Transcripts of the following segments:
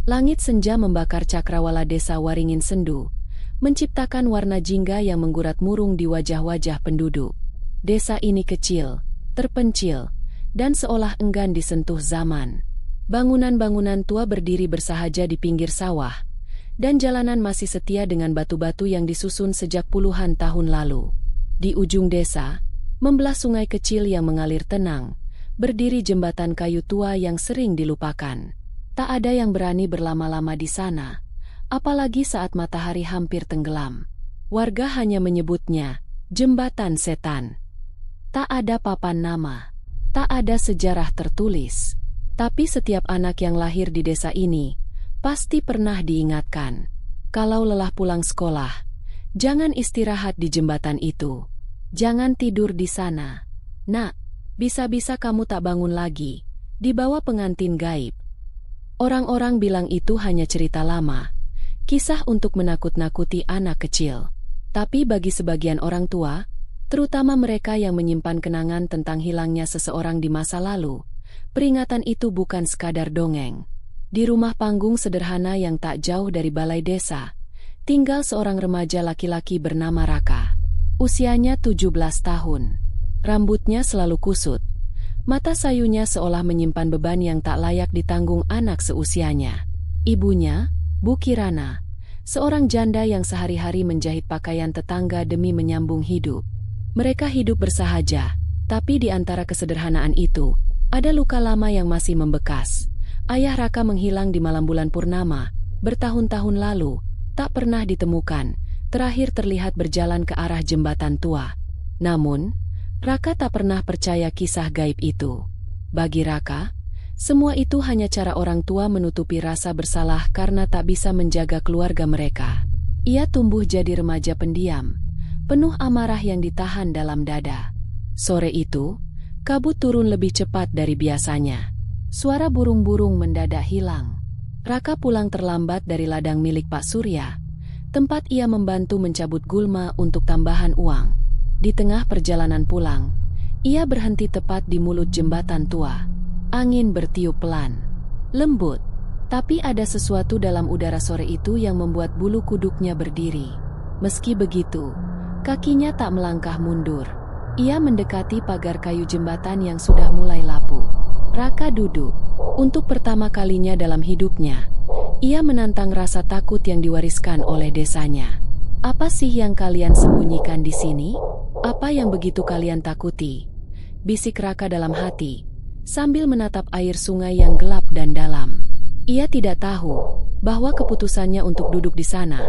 Langit senja membakar cakrawala desa Waringin Sendu, menciptakan warna jingga yang menggurat murung di wajah-wajah penduduk. Desa ini kecil, terpencil, dan seolah enggan disentuh zaman. Bangunan-bangunan tua berdiri bersahaja di pinggir sawah, dan jalanan masih setia dengan batu-batu yang disusun sejak puluhan tahun lalu. Di ujung desa, membelah sungai kecil yang mengalir tenang, berdiri jembatan kayu tua yang sering dilupakan. Tak ada yang berani berlama-lama di sana, apalagi saat matahari hampir tenggelam. Warga hanya menyebutnya jembatan setan. Tak ada papan nama, tak ada sejarah tertulis. Tapi setiap anak yang lahir di desa ini pasti pernah diingatkan, kalau lelah pulang sekolah, jangan istirahat di jembatan itu. Jangan tidur di sana. Nak, bisa-bisa kamu tak bangun lagi, dibawa pengantin gaib. Orang-orang bilang itu hanya cerita lama, kisah untuk menakut-nakuti anak kecil. Tapi bagi sebagian orang tua, terutama mereka yang menyimpan kenangan tentang hilangnya seseorang di masa lalu, peringatan itu bukan sekadar dongeng. Di rumah panggung sederhana yang tak jauh dari balai desa, tinggal seorang remaja laki-laki bernama Raka. Usianya 17 tahun. Rambutnya selalu kusut. Mata sayunya seolah menyimpan beban yang tak layak ditanggung anak seusianya. Ibunya, Bu Kirana, seorang janda yang sehari-hari menjahit pakaian tetangga demi menyambung hidup. Mereka hidup bersahaja, tapi di antara kesederhanaan itu, ada luka lama yang masih membekas. Ayah Raka menghilang di malam bulan purnama, bertahun-tahun lalu, tak pernah ditemukan, terakhir terlihat berjalan ke arah jembatan tua. Namun, Raka tak pernah percaya kisah gaib itu. Bagi Raka, semua itu hanya cara orang tua menutupi rasa bersalah karena tak bisa menjaga keluarga mereka. Ia tumbuh jadi remaja pendiam, penuh amarah yang ditahan dalam dada. Sore itu, kabut turun lebih cepat dari biasanya. Suara burung-burung mendadak hilang. Raka pulang terlambat dari ladang milik Pak Surya, tempat ia membantu mencabut gulma untuk tambahan uang. Di tengah perjalanan pulang, ia berhenti tepat di mulut jembatan tua. Angin bertiup pelan, lembut, tapi ada sesuatu dalam udara sore itu yang membuat bulu kuduknya berdiri. Meski begitu, kakinya tak melangkah mundur. Ia mendekati pagar kayu jembatan yang sudah mulai lapuk. Raka duduk. Untuk pertama kalinya dalam hidupnya, ia menantang rasa takut yang diwariskan oleh desanya. Apa sih yang kalian sembunyikan di sini? Apa yang begitu kalian takuti? Bisik Raka dalam hati, sambil menatap air sungai yang gelap dan dalam. Ia tidak tahu bahwa keputusannya untuk duduk di sana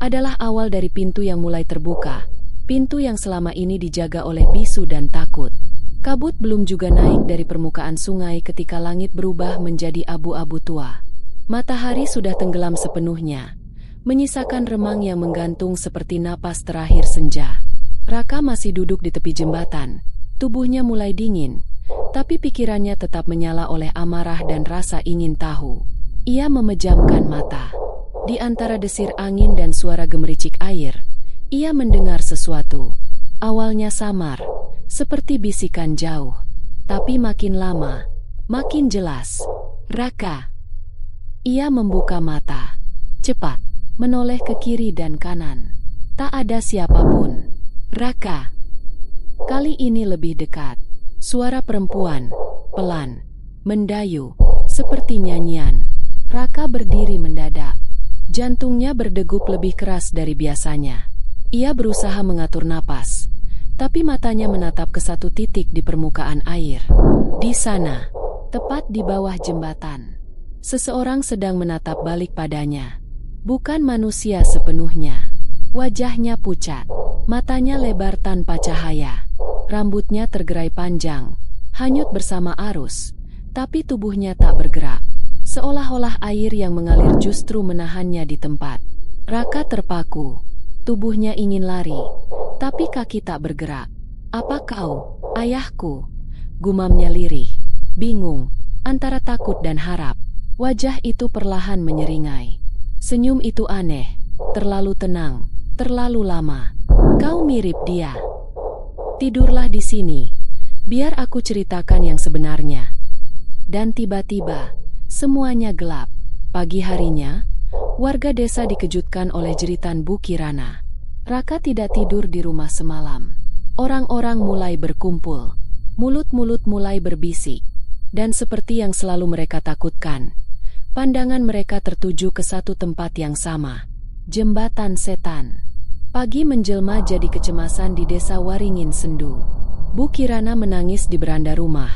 adalah awal dari pintu yang mulai terbuka, pintu yang selama ini dijaga oleh bisu dan takut. Kabut belum juga naik dari permukaan sungai ketika langit berubah menjadi abu-abu tua. Matahari sudah tenggelam sepenuhnya, menyisakan remang yang menggantung seperti napas terakhir senja. Raka masih duduk di tepi jembatan, tubuhnya mulai dingin, tapi pikirannya tetap menyala oleh amarah dan rasa ingin tahu. Ia memejamkan mata. Di antara desir angin dan suara gemericik air, ia mendengar sesuatu. Awalnya samar, seperti bisikan jauh, tapi makin lama, makin jelas. Raka. Ia membuka mata, cepat, menoleh ke kiri dan kanan. Tak ada siapapun. Raka. Kali ini lebih dekat. Suara perempuan, pelan, mendayu, seperti nyanyian. Raka berdiri mendadak. Jantungnya berdegup lebih keras dari biasanya. Ia berusaha mengatur napas, tapi matanya menatap ke satu titik di permukaan air. Di sana, tepat di bawah jembatan, seseorang sedang menatap balik padanya. Bukan manusia sepenuhnya. Wajahnya pucat, matanya lebar tanpa cahaya. Rambutnya tergerai panjang, hanyut bersama arus, tapi tubuhnya tak bergerak. Seolah-olah air yang mengalir justru menahannya di tempat. Raka terpaku, tubuhnya ingin lari, tapi kaki tak bergerak. "Apa kau, ayahku?" gumamnya lirih, bingung, antara takut dan harap. Wajah itu perlahan menyeringai. Senyum itu aneh, terlalu tenang, terlalu lama. "Kau mirip dia. Tidurlah di sini, biar aku ceritakan yang sebenarnya." Dan tiba-tiba, semuanya gelap. Pagi harinya, warga desa dikejutkan oleh jeritan Bu Kirana. Raka tidak tidur di rumah semalam. Orang-orang mulai berkumpul. Mulut-mulut mulai berbisik. Dan seperti yang selalu mereka takutkan, pandangan mereka tertuju ke satu tempat yang sama. Jembatan Setan. Pagi menjelma jadi kecemasan di desa Waringin Sendu. Bu Kirana menangis di beranda rumah,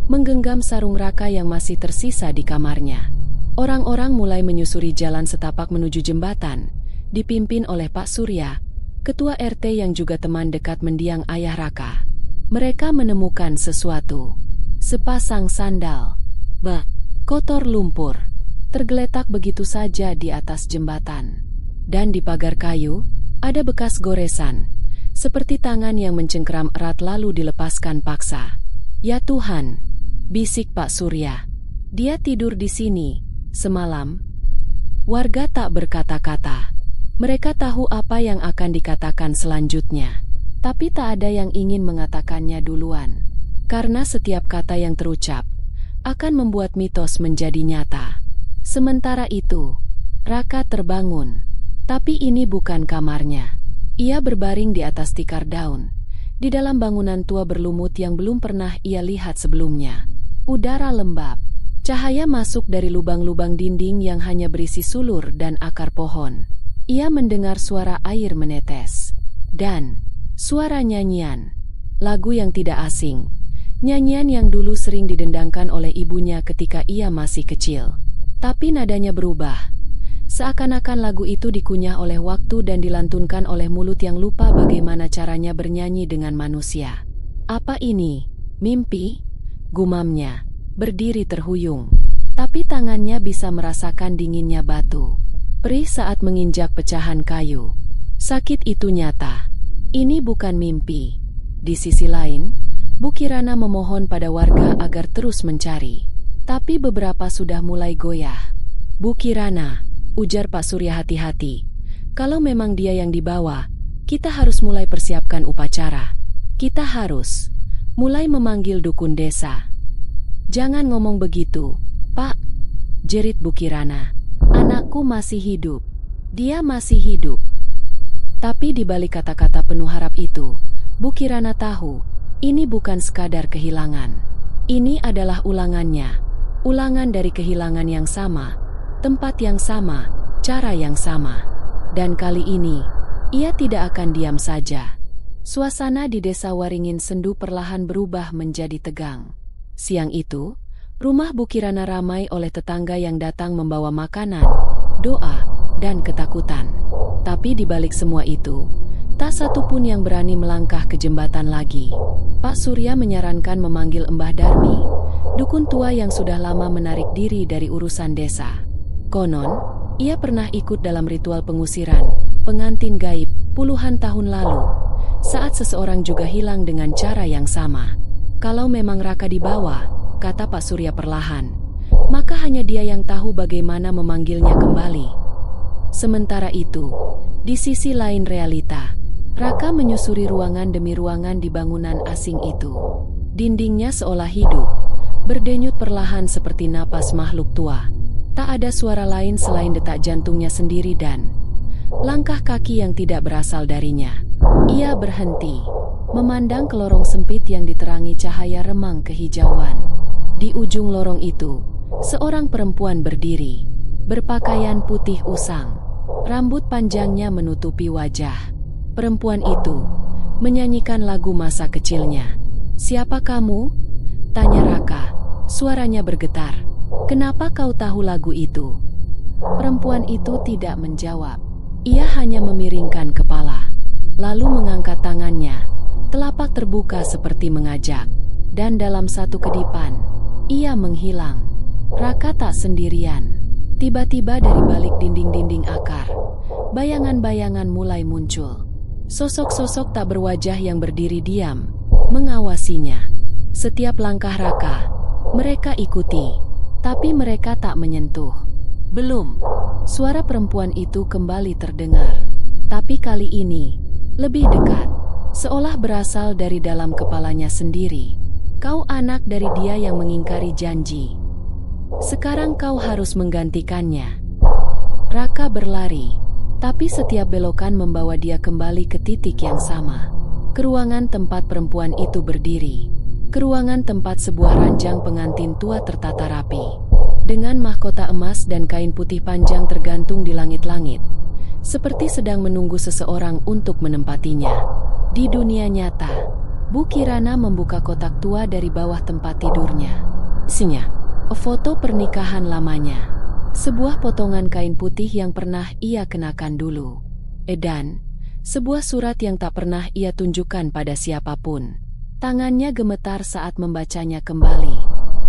menggenggam sarung Raka yang masih tersisa di kamarnya. Orang-orang mulai menyusuri jalan setapak menuju jembatan, dipimpin oleh Pak Surya, ketua RT yang juga teman dekat mendiang ayah Raka. Mereka menemukan sesuatu. Sepasang sandal. Kotor lumpur. Tergeletak begitu saja di atas jembatan. Dan di pagar kayu, ada bekas goresan, seperti tangan yang mencengkeram erat lalu dilepaskan paksa. Ya Tuhan, bisik Pak Surya. Dia tidur di sini, semalam. Warga tak berkata-kata. Mereka tahu apa yang akan dikatakan selanjutnya. Tapi tak ada yang ingin mengatakannya duluan. Karena setiap kata yang terucap akan membuat mitos menjadi nyata. Sementara itu, Raka terbangun. Tapi ini bukan kamarnya. Ia berbaring di atas tikar daun, di dalam bangunan tua berlumut yang belum pernah ia lihat sebelumnya. Udara lembab, cahaya masuk dari lubang-lubang dinding yang hanya berisi sulur dan akar pohon. Ia mendengar suara air menetes. Dan suara nyanyian. Lagu yang tidak asing. Nyanyian yang dulu sering didendangkan oleh ibunya ketika ia masih kecil. Tapi nadanya berubah. Seakan-akan lagu itu dikunyah oleh waktu dan dilantunkan oleh mulut yang lupa bagaimana caranya bernyanyi dengan manusia. Apa ini? Mimpi? Gumamnya, berdiri terhuyung. Tapi tangannya bisa merasakan dinginnya batu. Perih saat menginjak pecahan kayu. Sakit itu nyata. Ini bukan mimpi. Di sisi lain, Bu Kirana memohon pada warga agar terus mencari. Tapi beberapa sudah mulai goyah. Bu Kirana, ujar Pak Surya hati-hati. Kalau memang dia yang dibawa, kita harus mulai persiapkan upacara. Kita harus mulai memanggil dukun desa. Jangan ngomong begitu, Pak, jerit Bu Kirana. Anakku masih hidup. Dia masih hidup. Tapi di balik kata-kata penuh harap itu, Bu Kirana tahu, ini bukan sekadar kehilangan. Ini adalah ulangannya. Ulangan dari kehilangan yang sama. Tempat yang sama, cara yang sama. Dan kali ini, ia tidak akan diam saja. Suasana di desa Waringin Sendu perlahan berubah menjadi tegang. Siang itu, rumah Bu Kirana ramai oleh tetangga yang datang membawa makanan, doa, dan ketakutan. Tapi di balik semua itu, tak satu pun yang berani melangkah ke jembatan lagi. Pak Surya menyarankan memanggil Mbah Darmi, dukun tua yang sudah lama menarik diri dari urusan desa. Konon, ia pernah ikut dalam ritual pengusiran, pengantin gaib, puluhan tahun lalu, saat seseorang juga hilang dengan cara yang sama. Kalau memang Raka dibawa, kata Pak Surya perlahan, maka hanya dia yang tahu bagaimana memanggilnya kembali. Sementara itu, di sisi lain realita, Raka menyusuri ruangan demi ruangan di bangunan asing itu. Dindingnya seolah hidup, berdenyut perlahan seperti napas makhluk tua. Tak ada suara lain selain detak jantungnya sendiri dan langkah kaki yang tidak berasal darinya. Ia berhenti, memandang ke lorong sempit yang diterangi cahaya remang kehijauan. Di ujung lorong itu, seorang perempuan berdiri, berpakaian putih usang. Rambut panjangnya menutupi wajah. Perempuan itu menyanyikan lagu masa kecilnya. "Siapa kamu?" tanya Raka. Suaranya bergetar. "Kenapa kau tahu lagu itu?" Perempuan itu tidak menjawab. Ia hanya memiringkan kepala, lalu mengangkat tangannya. Telapak terbuka seperti mengajak, dan dalam satu kedipan, ia menghilang. Raka tak sendirian. Tiba-tiba dari balik dinding-dinding akar, bayangan-bayangan mulai muncul. Sosok-sosok tak berwajah yang berdiri diam, mengawasinya. Setiap langkah Raka, mereka ikuti, tapi mereka tak menyentuh. Belum. Suara perempuan itu kembali terdengar. Tapi kali ini, lebih dekat. Seolah berasal dari dalam kepalanya sendiri. "Kau anak dari dia yang mengingkari janji." Sekarang kau harus menggantikannya. Raka berlari, tapi setiap belokan membawa dia kembali ke titik yang sama. Ke ruangan tempat perempuan itu berdiri. Ke ruangan tempat sebuah ranjang pengantin tua tertata rapi. Dengan mahkota emas dan kain putih panjang tergantung di langit-langit. Seperti sedang menunggu seseorang untuk menempatinya. Di dunia nyata, Bu Kirana membuka kotak tua dari bawah tempat tidurnya. Isinya, foto pernikahan lamanya. Sebuah potongan kain putih yang pernah ia kenakan dulu. Dan sebuah surat yang tak pernah ia tunjukkan pada siapapun. Tangannya gemetar saat membacanya kembali.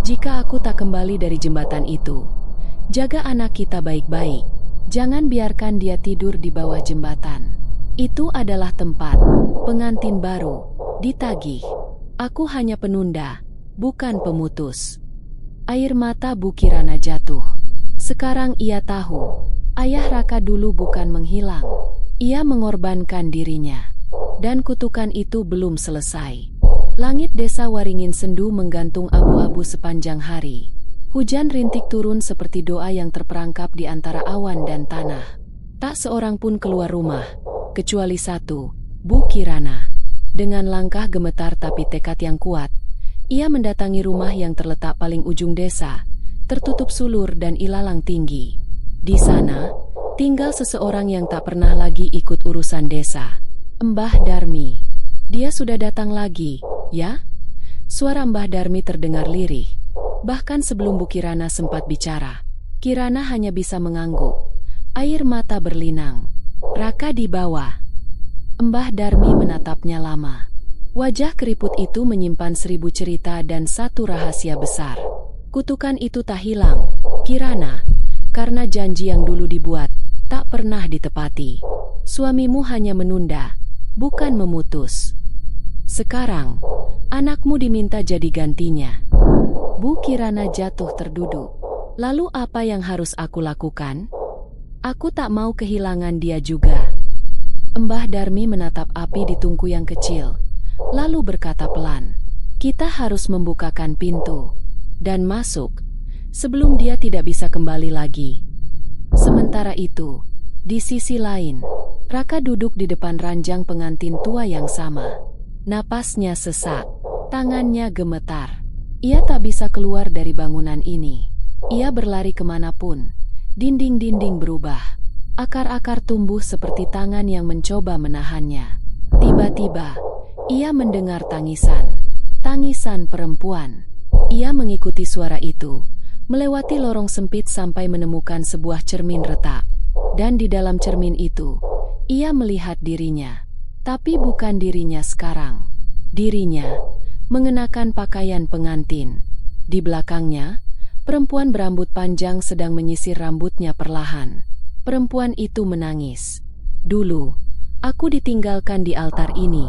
Jika aku tak kembali dari jembatan itu, jaga anak kita baik-baik. Jangan biarkan dia tidur di bawah jembatan. Itu adalah tempat pengantin baru. Ditagih. Aku hanya penunda, bukan pemutus. Air mata Bu Kirana jatuh. Sekarang ia tahu, ayah Raka dulu bukan menghilang. Ia mengorbankan dirinya. Dan kutukan itu belum selesai. Langit desa Waringin Sendu menggantung abu-abu sepanjang hari. Hujan rintik turun seperti doa yang terperangkap di antara awan dan tanah. Tak seorang pun keluar rumah, kecuali satu, Bu Kirana. Dengan langkah gemetar tapi tekad yang kuat, ia mendatangi rumah yang terletak paling ujung desa, tertutup sulur dan ilalang tinggi. Di sana, tinggal seseorang yang tak pernah lagi ikut urusan desa. Mbah Darmi. Dia sudah datang lagi, ya? Suara Mbah Darmi terdengar lirih. Bahkan sebelum Bu Kirana sempat bicara, Kirana hanya bisa mengangguk. Air mata berlinang. Raka di bawah. Mbah Darmi menatapnya lama. Wajah keriput itu menyimpan 1000 cerita dan satu rahasia besar. Kutukan itu tak hilang, Kirana, karena janji yang dulu dibuat tak pernah ditepati. Suamimu hanya menunda, bukan memutus. Sekarang, anakmu diminta jadi gantinya. Bu Kirana jatuh terduduk. Lalu apa yang harus aku lakukan? Aku tak mau kehilangan dia juga. Mbah Darmi menatap api di tungku yang kecil, lalu berkata pelan, kita harus membukakan pintu dan masuk, sebelum dia tidak bisa kembali lagi. Sementara itu, di sisi lain, Raka duduk di depan ranjang pengantin tua yang sama. Napasnya sesak, tangannya gemetar. Ia tak bisa keluar dari bangunan ini. Ia berlari kemanapun. Dinding-dinding berubah. Akar-akar tumbuh seperti tangan yang mencoba menahannya. Tiba-tiba, ia mendengar tangisan. Tangisan perempuan. Ia mengikuti suara itu, melewati lorong sempit sampai menemukan sebuah cermin retak. Dan di dalam cermin itu, ia melihat dirinya. Tapi bukan dirinya sekarang. Dirinya mengenakan pakaian pengantin. Di belakangnya, perempuan berambut panjang sedang menyisir rambutnya perlahan. Perempuan itu menangis. Dulu, aku ditinggalkan di altar ini.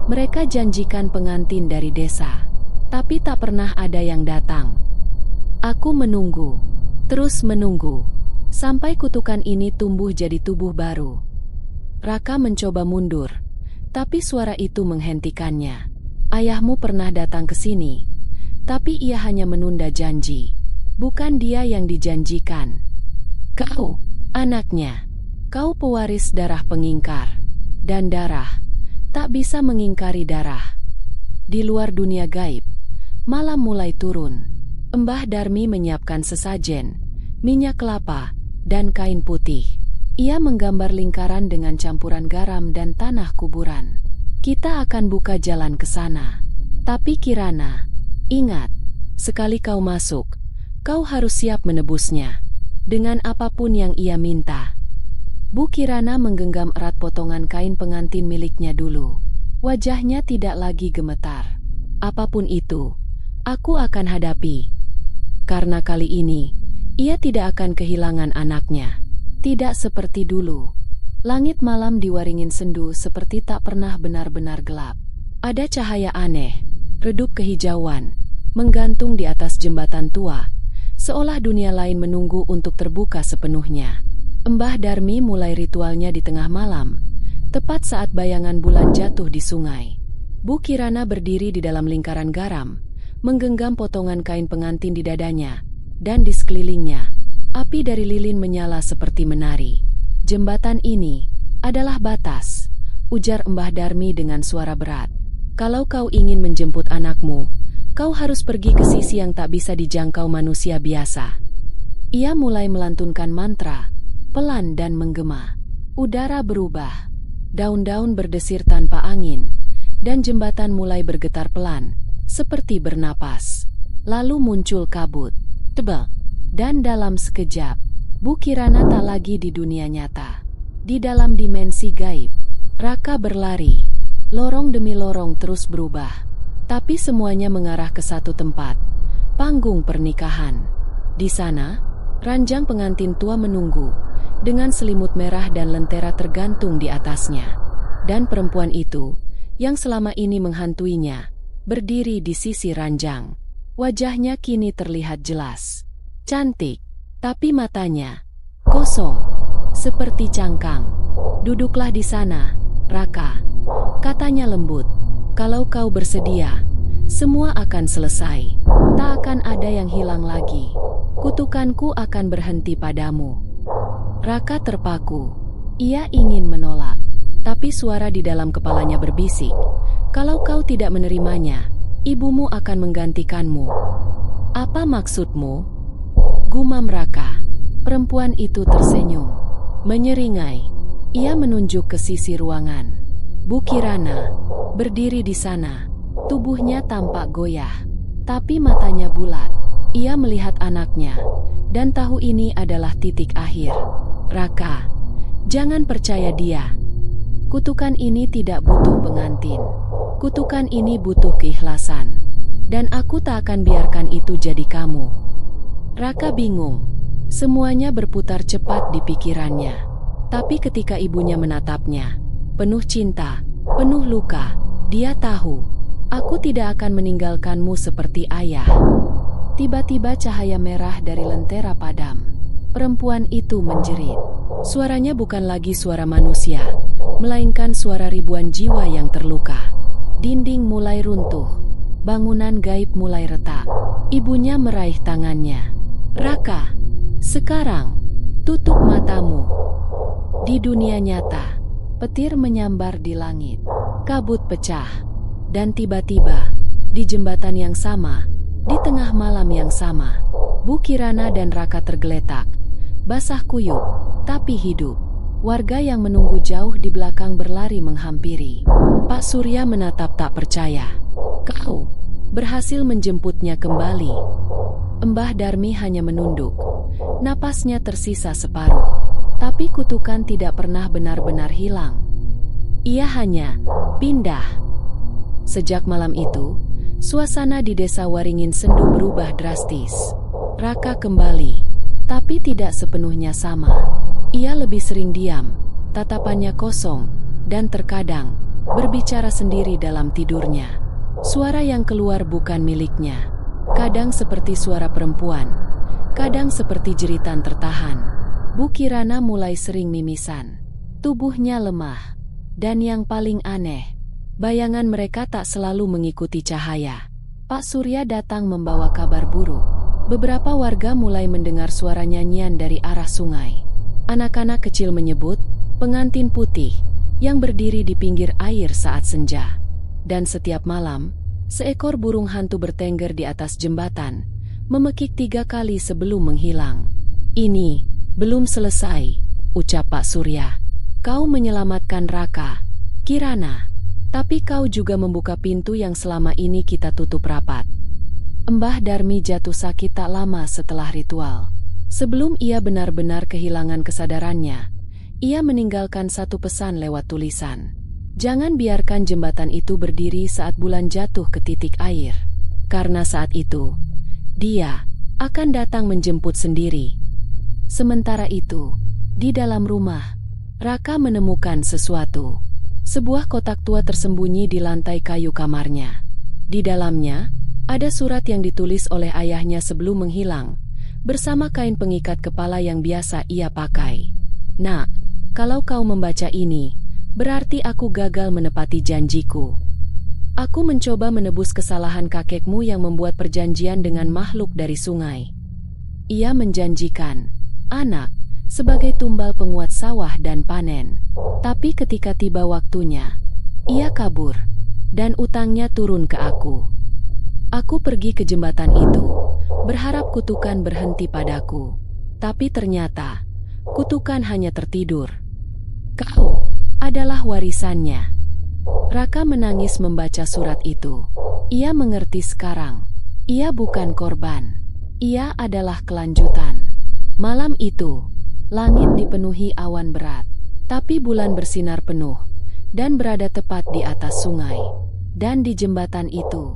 Mereka janjikan pengantin dari desa, tapi tak pernah ada yang datang. Aku menunggu, terus menunggu, sampai kutukan ini tumbuh jadi tubuh baru. Raka mencoba mundur, tapi suara itu menghentikannya. Ayahmu pernah datang ke sini, tapi ia hanya menunda janji. Bukan dia yang dijanjikan. Kau, anaknya. Kau pewaris darah pengingkar. Dan darah tak bisa mengingkari darah. Di luar dunia gaib, malam mulai turun. Mbah Darmi menyiapkan sesajen, minyak kelapa, dan kain putih. Ia menggambar lingkaran dengan campuran garam dan tanah kuburan. Kita akan buka jalan ke sana. Tapi Kirana, ingat, sekali kau masuk, kau harus siap menebusnya. Dengan apapun yang ia minta. Bu Kirana menggenggam erat potongan kain pengantin miliknya dulu. Wajahnya tidak lagi gemetar. Apapun itu, aku akan hadapi. Karena kali ini, ia tidak akan kehilangan anaknya. Tidak seperti dulu. Langit malam di Waringin Sendu seperti tak pernah benar-benar gelap. Ada cahaya aneh, redup kehijauan, menggantung di atas jembatan tua, seolah dunia lain menunggu untuk terbuka sepenuhnya. Mbah Darmi mulai ritualnya di tengah malam, tepat saat bayangan bulan jatuh di sungai. Bu Kirana berdiri di dalam lingkaran garam, menggenggam potongan kain pengantin di dadanya, dan di sekelilingnya, api dari lilin menyala seperti menari. "Jembatan ini adalah batas," ujar Mbah Darmi dengan suara berat. "Kalau kau ingin menjemput anakmu, kau harus pergi ke sisi yang tak bisa dijangkau manusia biasa." Ia mulai melantunkan mantra, pelan dan menggema. Udara berubah, daun-daun berdesir tanpa angin, dan jembatan mulai bergetar pelan, seperti bernapas. Lalu muncul kabut tebal, dan dalam sekejap, Bu Kirana tak lagi di dunia nyata. Di dalam dimensi gaib, Raka berlari. Lorong demi lorong terus berubah, tapi semuanya mengarah ke satu tempat, panggung pernikahan. Di sana, ranjang pengantin tua menunggu, dengan selimut merah dan lentera tergantung di atasnya. Dan perempuan itu, yang selama ini menghantuinya, berdiri di sisi ranjang. Wajahnya kini terlihat jelas. Cantik, tapi matanya kosong, seperti cangkang. "Duduklah di sana, Raka," katanya lembut. "Kalau kau bersedia, semua akan selesai. Tak akan ada yang hilang lagi. Kutukanku akan berhenti padamu." Raka terpaku. Ia ingin menolak, tapi suara di dalam kepalanya berbisik, "Kalau kau tidak menerimanya, ibumu akan menggantikanmu." "Apa maksudmu?" gumam Raka. Perempuan itu tersenyum, menyeringai. Ia menunjuk ke sisi ruangan. Bu Kirana berdiri di sana. Tubuhnya tampak goyah, tapi matanya bulat. Ia melihat anaknya, dan tahu ini adalah titik akhir. "Raka, jangan percaya dia. Kutukan ini tidak butuh pengantin. Kutukan ini butuh keikhlasan. Dan aku tak akan biarkan itu jadi kamu." Raka bingung. Semuanya berputar cepat di pikirannya. Tapi ketika ibunya menatapnya, penuh cinta, penuh luka, dia tahu, "Aku tidak akan meninggalkanmu seperti ayah." Tiba-tiba cahaya merah dari lentera padam. Perempuan itu menjerit. Suaranya bukan lagi suara manusia, melainkan suara ribuan jiwa yang terluka. Dinding mulai runtuh, bangunan gaib mulai retak. Ibunya meraih tangannya. "Raka, sekarang, tutup matamu." Di dunia nyata, petir menyambar di langit. Kabut pecah. Dan tiba-tiba, di jembatan yang sama, di tengah malam yang sama, Bu Kirana dan Raka tergeletak. Basah kuyup, tapi hidup. Warga yang menunggu jauh di belakang berlari menghampiri. Pak Surya menatap tak percaya. "Kau berhasil menjemputnya kembali?" Mbah Darmi hanya menunduk. Napasnya tersisa separuh. Tapi kutukan tidak pernah benar-benar hilang. Ia hanya pindah. Sejak malam itu, suasana di desa Waringin Sendu berubah drastis. Raka kembali, tapi tidak sepenuhnya sama. Ia lebih sering diam, tatapannya kosong, dan terkadang berbicara sendiri dalam tidurnya. Suara yang keluar bukan miliknya. Kadang seperti suara perempuan, kadang seperti jeritan tertahan. Bu Kirana mulai sering mimisan. Tubuhnya lemah. Dan yang paling aneh, bayangan mereka tak selalu mengikuti cahaya. Pak Surya datang membawa kabar buruk. Beberapa warga mulai mendengar suara nyanyian dari arah sungai. Anak-anak kecil menyebut pengantin putih yang berdiri di pinggir air saat senja. Dan setiap malam, seekor burung hantu bertengger di atas jembatan, memekik 3 kali sebelum menghilang. "Ini belum selesai," ucap Pak Surya. "Kau menyelamatkan Raka, Kirana, tapi kau juga membuka pintu yang selama ini kita tutup rapat." Mbah Darmi jatuh sakit tak lama setelah ritual. Sebelum ia benar-benar kehilangan kesadarannya, ia meninggalkan satu pesan lewat tulisan. "Jangan biarkan jembatan itu berdiri saat bulan jatuh ke titik air. Karena saat itu, dia akan datang menjemput sendiri." Sementara itu, di dalam rumah, Raka menemukan sesuatu. Sebuah kotak tua tersembunyi di lantai kayu kamarnya. Di dalamnya, ada surat yang ditulis oleh ayahnya sebelum menghilang, bersama kain pengikat kepala yang biasa ia pakai. "Nak, kalau kau membaca ini, berarti aku gagal menepati janjiku. Aku mencoba menebus kesalahan kakekmu yang membuat perjanjian dengan makhluk dari sungai. Ia menjanjikan anak sebagai tumbal penguat sawah dan panen. Tapi ketika tiba waktunya, ia kabur, dan utangnya turun ke aku. Aku pergi ke jembatan itu, berharap kutukan berhenti padaku. Tapi ternyata, kutukan hanya tertidur. Kau adalah warisannya. Raka menangis membaca surat itu. Ia mengerti sekarang. Ia bukan korban. Ia adalah kelanjutan. Malam itu, langit dipenuhi awan berat, tapi bulan bersinar penuh dan berada tepat di atas sungai. Dan di jembatan itu,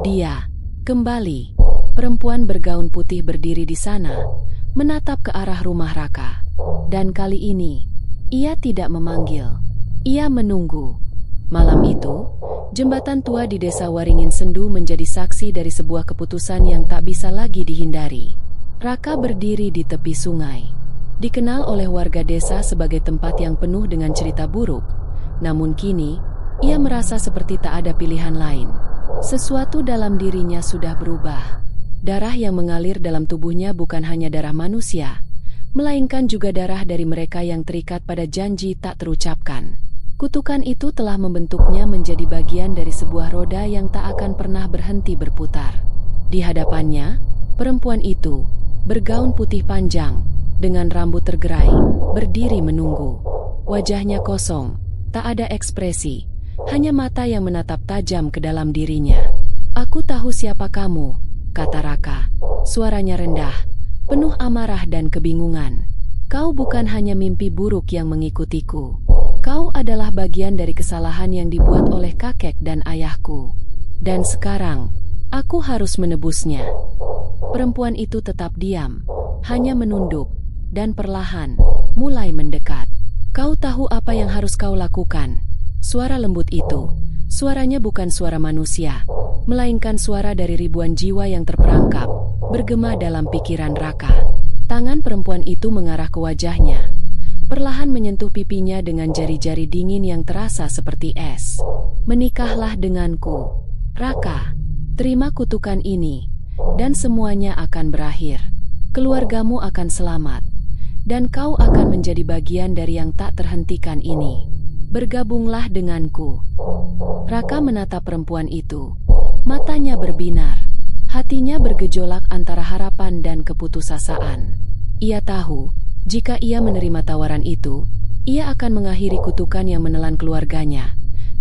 dia kembali. Perempuan bergaun putih berdiri di sana, menatap ke arah rumah Raka. Dan kali ini, ia tidak memanggil. Ia menunggu. Malam itu, jembatan tua di desa Waringin Sendu menjadi saksi dari sebuah keputusan yang tak bisa lagi dihindari. Raka berdiri di tepi sungai. Dikenal oleh warga desa sebagai tempat yang penuh dengan cerita buruk. Namun kini, ia merasa seperti tak ada pilihan lain. Sesuatu dalam dirinya sudah berubah. Darah yang mengalir dalam tubuhnya bukan hanya darah manusia, melainkan juga darah dari mereka yang terikat pada janji tak terucapkan. Kutukan itu telah membentuknya menjadi bagian dari sebuah roda yang tak akan pernah berhenti berputar. Di hadapannya, perempuan itu, bergaun putih panjang, dengan rambut tergerai, berdiri menunggu. Wajahnya kosong, tak ada ekspresi, hanya mata yang menatap tajam ke dalam dirinya. "Aku tahu siapa kamu," kata Raka. Suaranya rendah, penuh amarah dan kebingungan. "Kau bukan hanya mimpi buruk yang mengikutiku. Kau adalah bagian dari kesalahan yang dibuat oleh kakek dan ayahku. Dan sekarang, aku harus menebusnya." Perempuan itu tetap diam, hanya menunduk, dan perlahan mulai mendekat. "Kau tahu apa yang harus kau lakukan?" Suara lembut itu, suaranya bukan suara manusia, melainkan suara dari ribuan jiwa yang terperangkap, bergema dalam pikiran Raka. Tangan perempuan itu mengarah ke wajahnya, perlahan menyentuh pipinya dengan jari-jari dingin yang terasa seperti es. "Menikahlah denganku, Raka. Terima kutukan ini, dan semuanya akan berakhir. Keluargamu akan selamat, dan kau akan menjadi bagian dari yang tak terhentikan ini. Bergabunglah denganku." Raka menatap perempuan itu. Matanya berbinar, hatinya bergejolak antara harapan dan keputusasaan. Ia tahu, jika ia menerima tawaran itu, ia akan mengakhiri kutukan yang menelan keluarganya.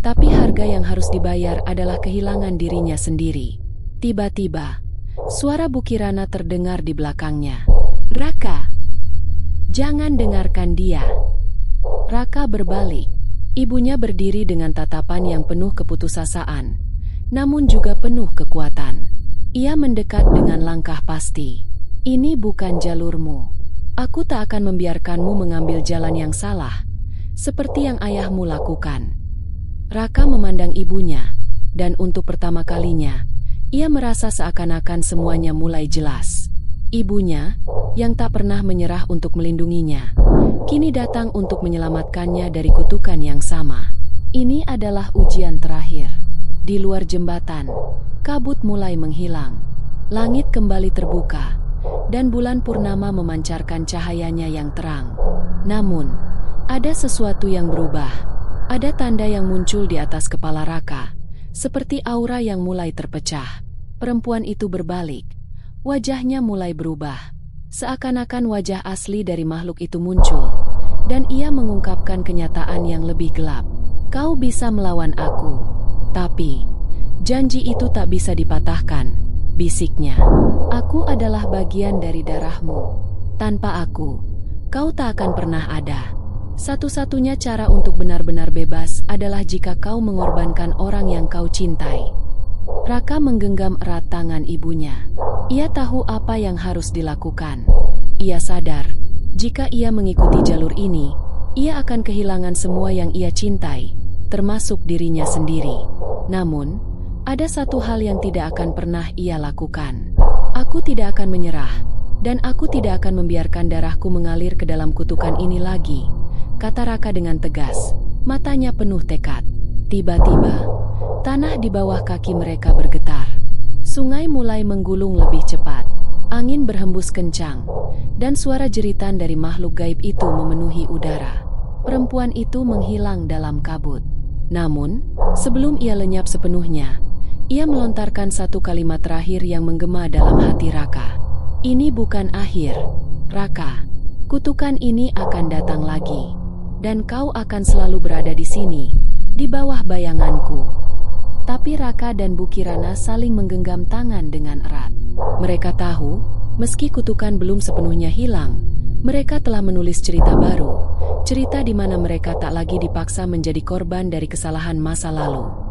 Tapi harga yang harus dibayar adalah kehilangan dirinya sendiri. Tiba-tiba, suara Bu Kirana terdengar di belakangnya. "Raka, jangan dengarkan dia." Raka berbalik. Ibunya berdiri dengan tatapan yang penuh keputusasaan, namun juga penuh kekuatan. Ia mendekat dengan langkah pasti. "Ini bukan jalurmu. Aku tak akan membiarkanmu mengambil jalan yang salah, seperti yang ayahmu lakukan." Raka memandang ibunya, dan untuk pertama kalinya, ia merasa seakan-akan semuanya mulai jelas. Ibunya, yang tak pernah menyerah untuk melindunginya, kini datang untuk menyelamatkannya dari kutukan yang sama. Ini adalah ujian terakhir. Di luar jembatan, kabut mulai menghilang. Langit kembali terbuka, dan bulan purnama memancarkan cahayanya yang terang. Namun, ada sesuatu yang berubah. Ada tanda yang muncul di atas kepala Raka, seperti aura yang mulai terpecah. Perempuan itu berbalik. Wajahnya mulai berubah. Seakan-akan wajah asli dari makhluk itu muncul, dan ia mengungkapkan kenyataan yang lebih gelap. "Kau bisa melawan aku, tapi janji itu tak bisa dipatahkan," bisiknya. "Aku adalah bagian dari darahmu. Tanpa aku, kau tak akan pernah ada. Satu-satunya cara untuk benar-benar bebas adalah jika kau mengorbankan orang yang kau cintai." Raka menggenggam erat tangan ibunya. Ia tahu apa yang harus dilakukan. Ia sadar, jika ia mengikuti jalur ini, ia akan kehilangan semua yang ia cintai, termasuk dirinya sendiri. Namun, ada satu hal yang tidak akan pernah ia lakukan. "Aku tidak akan menyerah, dan aku tidak akan membiarkan darahku mengalir ke dalam kutukan ini lagi," kata Raka dengan tegas, matanya penuh tekad. Tiba-tiba, tanah di bawah kaki mereka bergetar. Sungai mulai menggulung lebih cepat. Angin berhembus kencang, dan suara jeritan dari makhluk gaib itu memenuhi udara. Perempuan itu menghilang dalam kabut. Namun, sebelum ia lenyap sepenuhnya, ia melontarkan satu kalimat terakhir yang menggema dalam hati Raka. Ini bukan akhir, Raka. Kutukan ini akan datang lagi, dan kau akan selalu berada di sini, di bawah bayanganku. Tapi Raka dan Bu Kirana saling menggenggam tangan dengan erat. Mereka tahu, meski kutukan belum sepenuhnya hilang, mereka telah menulis cerita baru, cerita di mana mereka tak lagi dipaksa menjadi korban dari kesalahan masa lalu.